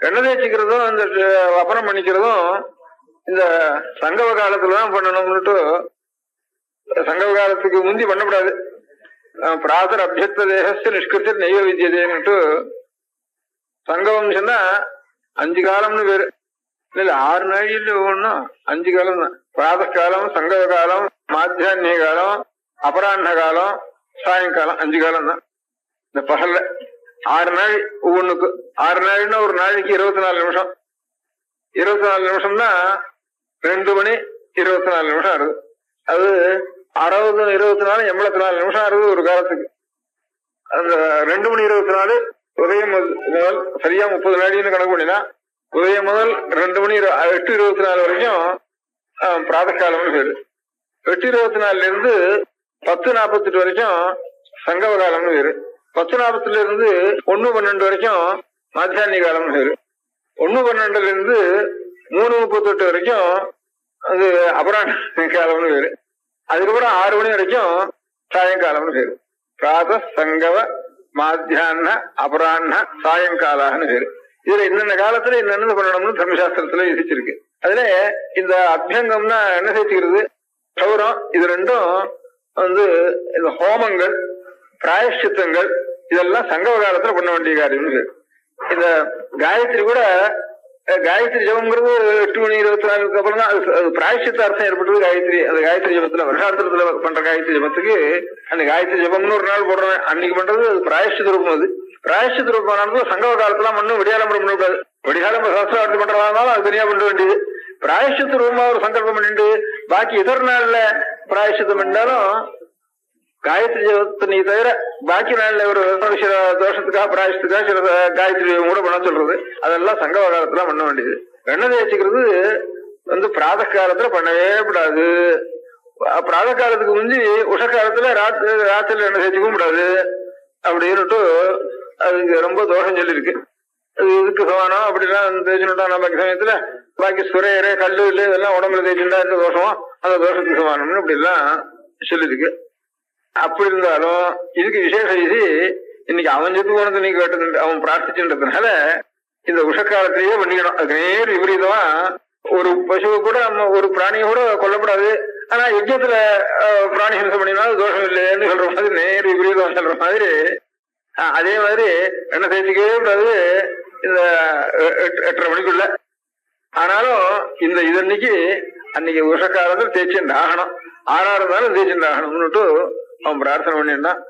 எண்ணெய் தேய்ச்சிக்கிறதும் இந்த வப்பனம் பண்ணிக்கிறதும் இந்த சங்கவ காலத்துலதான் பண்ணணும்னுட்டு, சங்கவ காலத்துக்கு முந்தி பண்ணக்கூடாது. பிராதர் அபியக்த தேகஸ்து நிஷ்கிருத்தி நெய்வ வித்தியதேன்னுட்டு சங்கவம் சொன்னா 5 காலம்னு பேரு. இல்ல 6 நாழியில் ஒண்ணும் 5 காலம் தான். பிராத காலம், சங்கவ காலம், மாத்தியான்ய காலம், அபராண்ண காலம், சாயங்காலம் 5 காலம் தான். இந்த பகல்ல 6 நாள் ஒவ்வொன்றுக்கு. 6 நாள்னா ஒரு நாளைக்கு 24 நிமிஷம். 24 நிமிஷம்னா 2 மணி 24 நிமிஷம் ஆகுது. அது 60 24 84 நிமிஷம் ஆகுது ஒரு காலத்துக்கு. அந்த 2 மணி 24 உதயம் முதல் சரியா 30 நாடின்னு கணக்கு பண்ணினா உதயம் முதல் 2 மணி 8:24 வரைக்கும் பிராத காலம்னு பேரு. 8:24 இருந்து 10:48 வரைக்கும் சங்கவ காலம்னு பேரு. 10:40 இருந்து 1:12 வரைக்கும் மாத்தியான்ய காலம்னு பேரு. 1:12 இருந்து 3:38 வரைக்கும் அது அபராண்ண காலம்னு பேரு. அதுக்கப்புறம் 6 மணி வரைக்கும் சாயங்காலம்னு பேரு. பிராத சங்கவ மாத்தியான அபராண்ண சாயங்காலன்னு பேரு. இதுல இன்னென்ன காலத்துல என்னென்ன பண்ணணும்னு தர்மசாஸ்திரத்துல விதிச்சிருக்கு. அதுல இந்த அபியங்கம்னா என்ன சேர்த்துக்கிறது, சௌரம், இது ரெண்டும் இந்த ஹோமங்கள், பிராயஷ்சித்தங்கள் இதெல்லாம் சங்கவ காலத்துல பண்ண வேண்டிய காரியம்னு பேரு. இந்த காயத்ரி கூட, காயத்ரி ஜபம்ங்கிறது 8 மணி 24 அப்புறம் தான் அது பிராயஷ்சித்த அர்த்தம் ஏற்பட்டது. காயத்ரி, அந்த காயத்ரி ஜபத்துல வருஷாந்திரத்துல பண்ற காயத்ரி ஜபத்துக்கு அந்த காயத்ரி ஜபம்னு ஒரு நாள் போடுறேன் அன்னைக்கு பண்றது அது பிராயஷ்சித்த ரூபம். அது பிராயஷ்சித்த ரூபம் சங்கவ காலத்துல மண்ணும் விடியாலம்பரம் பண்ணக்கூடாது. விடிகாலம் சாஸ்திரார்த்தி பண்றதா இருந்தாலும் அது தனியா பண்ண வேண்டியது. பிராயஷ்சித்த ரூபமா ஒரு சங்கல்பம் பண்ணிட்டு பாக்கி இதர நாள்ல பிராயஷ்சித்தம் பண்ணாலும் காயத்ரி ஜபத்தை நீ தவிர பாக்கி நாள்ல ஒரு சில தோஷத்துக்காக பிராயஷ்டத்துக்காக சில காயத்ரி கூட பண்ண சொல்றது அதெல்லாம் சங்கவ காலத்துல பண்ண வேண்டியது. எண்ணெய் தேய்ச்சிக்கிறது பிராத காலத்துல பண்ணவே கூடாது. பிராத காலத்துக்கு முந்தி உஷ காலத்துல ராத்திரில எண்ணெய் தேய்ச்சிக்கவும் கூடாது அப்படின்னுட்டு அதுக்கு ரொம்ப தோஷம் சொல்லியிருக்கு. அது இதுக்கு சமானம் அப்படிலாம் தேய்ச்சுட்டா பாக்கி சமயத்துல பாக்கி சுரையரே கல்லு இல்லை இதெல்லாம் உடம்புல தேய்ச்சுட்டா எந்த தோஷமோ அந்த தோஷத்துக்கு சமானம்னு அப்படி எல்லாம் சொல்லியிருக்கு. அப்படி இருந்தாலும் இதுக்கு விசேஷ இது இன்னைக்கு அவன் செத்து போனது நீ கேட்டது அவன் பிரார்த்திச்சுன்றதுனால இந்த உஷக்காலத்திலேயே பண்ணிக்கணும். அது நேர் விபரீதமா ஒரு பசுவை கூட நம்ம ஒரு பிராணியை கூட கொல்லப்படாது. ஆனா யஜ்யத்துல பிராணி ஹிம்சை பண்ணினாலும் தோஷம் இல்லைன்னு சொல்ற மாதிரி நேர் விபரீதம் சொல்ற மாதிரி அதே மாதிரி என்ன தேய்ச்சிக்கவே கூடாது இந்த 8:30 மணிக்குள்ள. ஆனாலும் இந்த இதன்னைக்கு அன்னைக்கு உஷக்காலத்துல தேய்ச்சுட்டு ஆகணும். 6 இருந்தாலும் தேய்ச்சுட்டு ஆகணும்னுட்டு அவன் பிரார்த்தனை பண்ணிட்டான்.